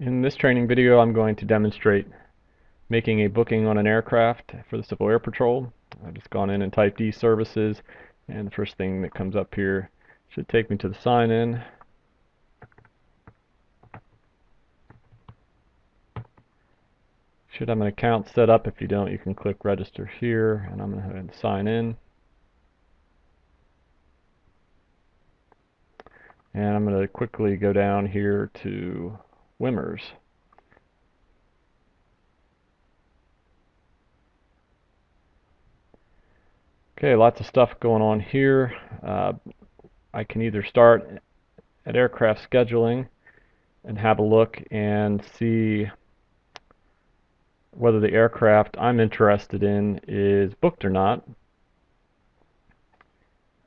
In this training video, I'm going to demonstrate making a booking on an aircraft for the Civil Air Patrol. I've just gone in and typed e-services, and the first thing that comes up here should take me to the sign-in. Should have an account set up. If you don't, you can click register here, and I'm going to go ahead and sign in. And I'm going to quickly go down here to WMIRS. Okay, lots of stuff going on here. I can either start at aircraft scheduling and have a look and see whether the aircraft I'm interested in is booked or not.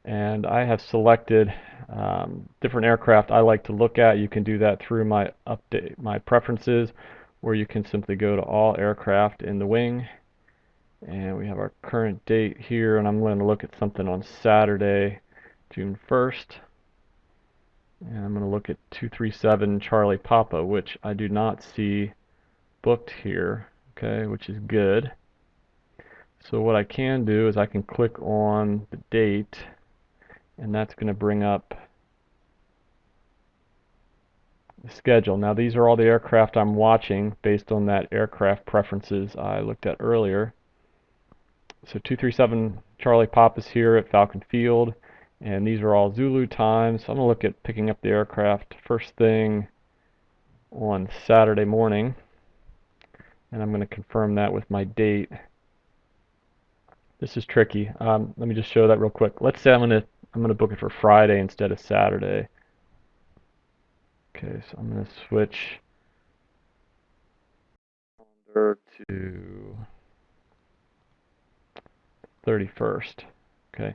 And I have selected different aircraft I like to look at. You can do that through my preferences, or you can simply go to all aircraft in the wing. And we have our current date here, and I'm going to look at something on Saturday, June 1st. And I'm going to look at 237 Charlie Papa, which I do not see booked here, okay, which is good. So what I can do is I can click on the date, and that's going to bring up the schedule. Now these are all the aircraft I'm watching based on that aircraft preferences I looked at earlier. So 237 Charlie Papa is here at Falcon Field, and these are all Zulu times. So I'm going to look at picking up the aircraft first thing on Saturday morning, and I'm going to confirm that with my date. This is tricky. Let me just show that real quick. Let's say I'm going to book it for Friday instead of Saturday. Okay, so I'm going to switch to 31st. Okay.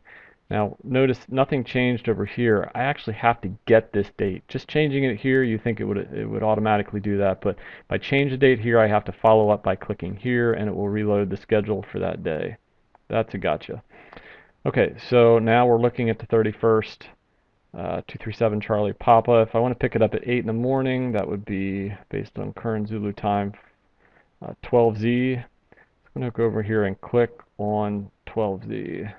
Now notice nothing changed over here. I actually have to get this date. Just changing it here, you think it would automatically do that, but if I change the date here, I have to follow up by clicking here, and it will reload the schedule for that day. That's a gotcha. Okay, so now we're looking at the 31st, 237 Charlie Papa. If I want to pick it up at 8 in the morning, that would be based on current Zulu time, 12Z. I'm going to go over here and click on 12Z.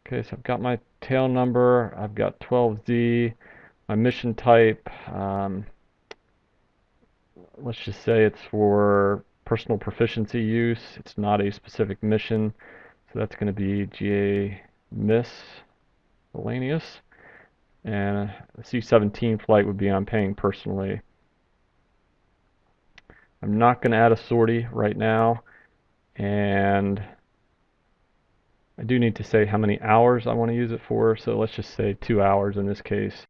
Okay, so I've got my tail number, I've got 12Z, my mission type, let's just say it's for personal proficiency use. It's not a specific mission, so that's going to be GA miscellaneous, and a C-17 flight would be I'm paying personally. I'm not going to add a sortie right now, and I do need to say how many hours I want to use it for, so let's just say 2 hours in this case.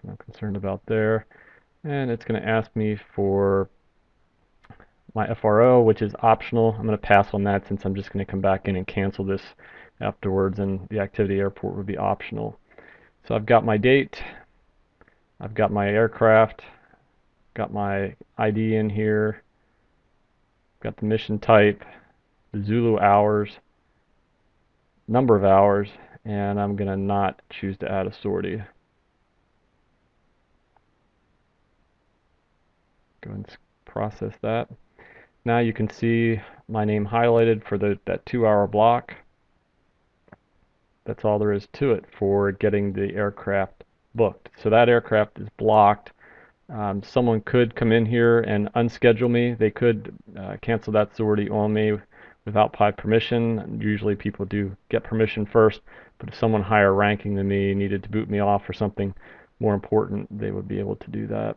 I'm not concerned about there. And it's going to ask me for my FRO, which is optional. I'm going to pass on that since I'm just going to come back in and cancel this afterwards, and the activity airport would be optional. So I've got my date, I've got my aircraft, got my ID in here, got the mission type, the Zulu hours, number of hours, and I'm going to not choose to add a sortie. Go and process that. Now you can see my name highlighted for that 2-hour block. That's all there is to it for getting the aircraft booked. So that aircraft is blocked. Someone could come in here and unschedule me. They could cancel that sortie on me without my permission. Usually people do get permission first, but if someone higher ranking than me needed to boot me off for something more important, they would be able to do that.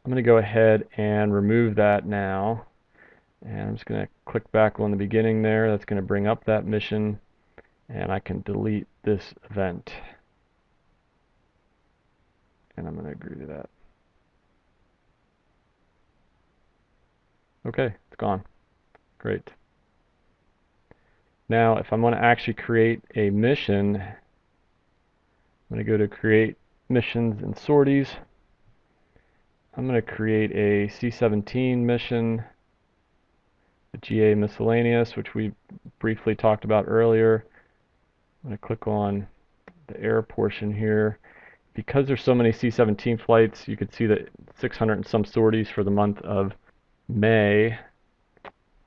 I'm going to go ahead and remove that now, and I'm just going to click back on the beginning there. That's going to bring up that mission, and I can delete this event, and I'm going to agree to that. Okay, it's gone. Great. Now if I want to actually create a mission, I'm going to go to create missions and sorties. I'm going to create a C-17 mission, a GA miscellaneous, which we briefly talked about earlier. I'm going to click on the air portion here, because there's so many C-17 flights, you could see that 600 and some sorties for the month of May.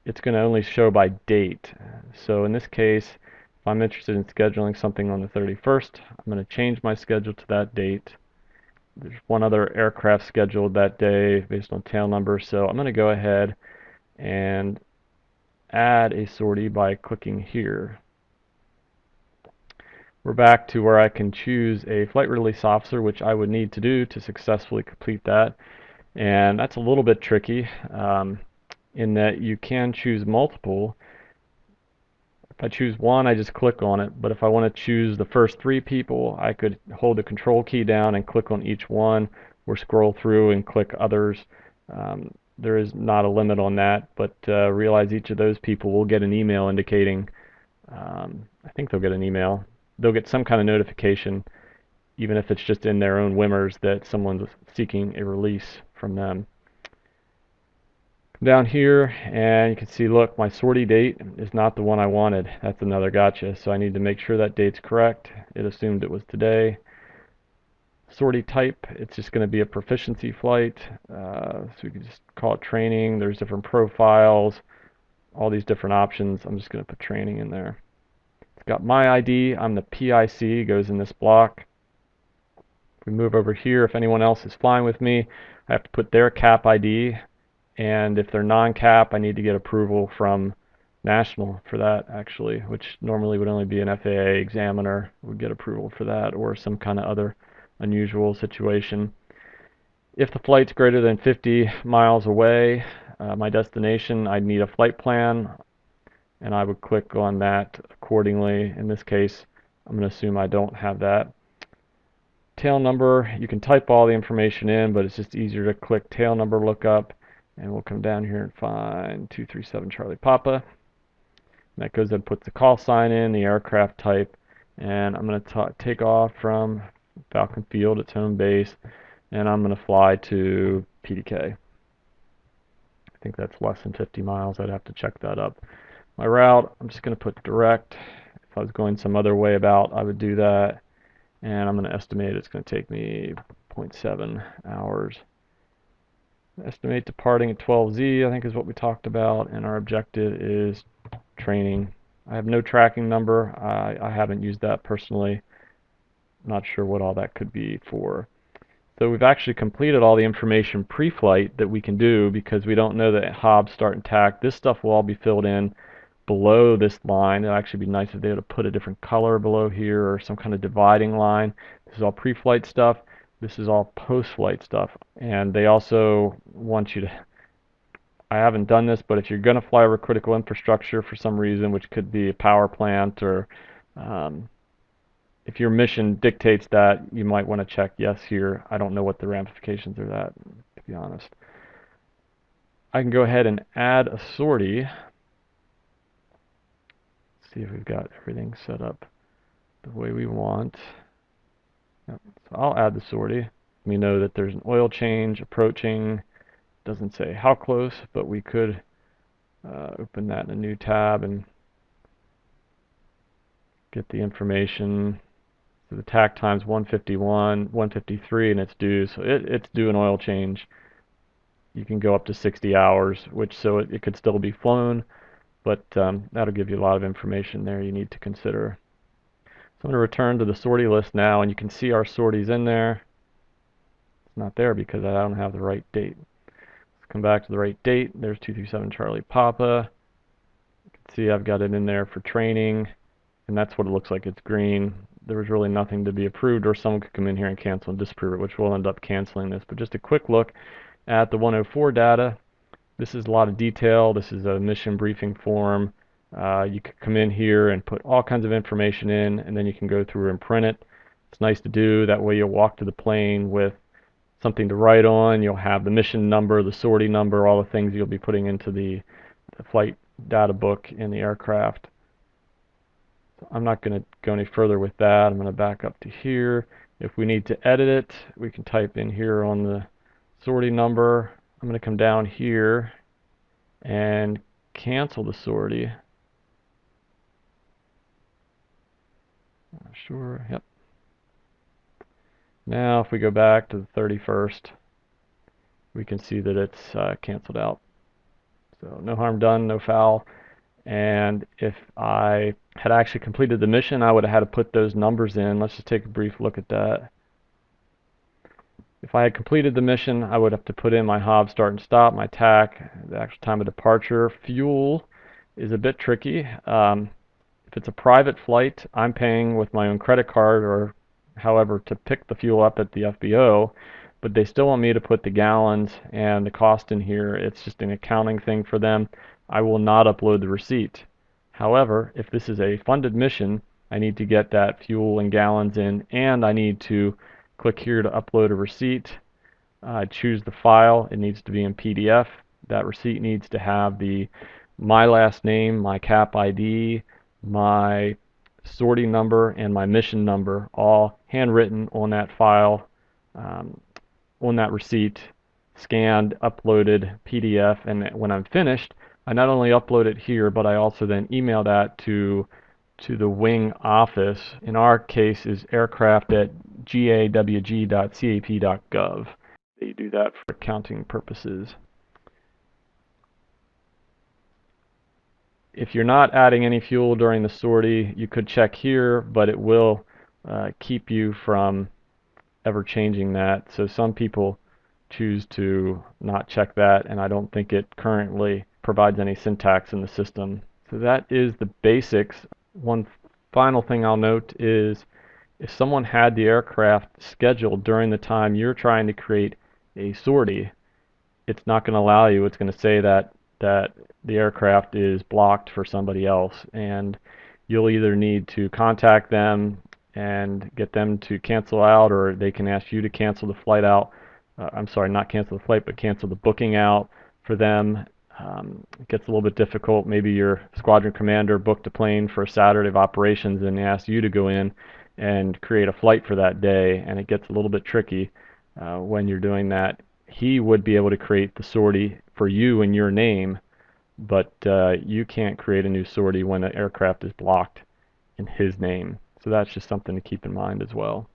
It's going to only show by date. So in this case, if I'm interested in scheduling something on the 31st, I'm going to change my schedule to that date. There's one other aircraft scheduled that day based on tail number, so I'm going to go ahead and add a sortie by clicking here. We're back to where I can choose a flight release officer, which I would need to do to successfully complete that. And that's a little bit tricky in that you can choose multiple. If I choose one, I just click on it, but if I want to choose the first 3 people, I could hold the control key down and click on each one, or scroll through and click others. There is not a limit on that, but realize each of those people will get an email indicating, I think they'll get an email. They'll get some kind of notification, even if it's just in their own WMIRS, that someone's seeking a release from them. Come down here and you can see, look, my sortie date is not the one I wanted. That's another gotcha. So I need to make sure that date's correct. It assumed it was today. Sortie type, it's just going to be a proficiency flight. So we can just call it training. There's different profiles, all these different options. I'm just going to put training in there. It's got my ID. I'm the PIC, goes in this block. If we move over here, if anyone else is flying with me, I have to put their cap ID. And if they're non-cap, I need to get approval from National for that, actually, which normally would only be an FAA examiner would get approval for that, or some kind of other unusual situation. If the flight's greater than 50 miles away, my destination, I'd need a flight plan, and I would click on that accordingly. In this case, I'm going to assume I don't have that. Tail number, you can type all the information in, but it's just easier to click tail number lookup. And we'll come down here and find 237 Charlie Papa. And that goes and puts the call sign in, the aircraft type, and I'm going to take off from Falcon Field, its home base, and I'm going to fly to PDK. I think that's less than 50 miles. I'd have to check that up. My route, I'm just going to put direct. If I was going some other way about, I would do that. And I'm going to estimate it's going to take me 0.7 hours. Estimate departing at 12Z, I think is what we talked about, and our objective is training. I have no tracking number. I haven't used that personally. Not sure what all that could be for. So we've actually completed all the information pre-flight that we can do, because we don't know that HOBs start and TAC. This stuff will all be filled in below this line. It'll actually be nice if they were to put a different color below here, or some kind of dividing line. This is all pre-flight stuff. This is all post-flight stuff. And they also want you to, I haven't done this, but if you're going to fly over critical infrastructure for some reason, which could be a power plant, or if your mission dictates that, you might want to check yes here. I don't know what the ramifications are that, to be honest. I can go ahead and add a sortie. See if we've got everything set up the way we want. Yep. So I'll add the sortie. We know that there's an oil change approaching. Doesn't say how close, but we could open that in a new tab and get the information. So the TAC time's 151, 153, and it's due. So it's due an oil change. You can go up to 60 hours, which so it could still be flown, but that'll give you a lot of information there you need to consider. So I'm going to return to the sortie list now, and you can see our sorties in there. It's not there because I don't have the right date. Let's come back to the right date. There's 237 Charlie Papa. You can see I've got it in there for training, and that's what it looks like. It's green. There was really nothing to be approved, or someone could come in here and cancel and disapprove it, which will end up canceling this. But just a quick look at the 104 data. This is a lot of detail. This is a mission briefing form. You could come in here and put all kinds of information in, and then you can go through and print it. It's nice to do. That way you'll walk to the plane with something to write on. You'll have the mission number, the sortie number, all the things you'll be putting into the flight data book in the aircraft. So I'm not going to go any further with that. I'm going to back up to here. If we need to edit it, we can type in here on the sortie number. I'm going to come down here and cancel the sortie. Sure, yep. Now if we go back to the 31st, we can see that it's canceled out. So no harm done, no foul. And if I had actually completed the mission, I would have had to put those numbers in. Let's just take a brief look at that. If I had completed the mission, I would have to put in my HOV start and stop, my TAC, the actual time of departure. Fuel is a bit tricky. If it's a private flight, I'm paying with my own credit card or however to pick the fuel up at the FBO, but they still want me to put the gallons and the cost in here. It's just an accounting thing for them. I will not upload the receipt. However, if this is a funded mission, I need to get that fuel and gallons in, and I need to click here to upload a receipt. Choose the file. It needs to be in PDF. That receipt needs to have my last name, my CAP ID, my sortie number, and my mission number, all handwritten on that file, on that receipt, scanned, uploaded PDF. And when I'm finished, I not only upload it here, but I also then email that to the wing office. In our case is aircraft@gawg.cap.gov. They do that for accounting purposes. If you're not adding any fuel during the sortie, you could check here, but it will keep you from ever changing that. So some people choose to not check that, and I don't think it currently provides any syntax in the system. So that is the basics. One final thing I'll note is if someone had the aircraft scheduled during the time you're trying to create a sortie, it's not going to allow you. It's going to say that the aircraft is blocked for somebody else, and you'll either need to contact them and get them to cancel out, or they can ask you to cancel the flight out. I'm sorry, not cancel the flight, but cancel the booking out for them. It gets a little bit difficult. Maybe your squadron commander booked a plane for a Saturday of operations and asks you to go in and create a flight for that day, and it gets a little bit tricky when you're doing that. He would be able to create the sortie for you in your name, but you can't create a new sortie when an aircraft is blocked in his name. So that's just something to keep in mind as well.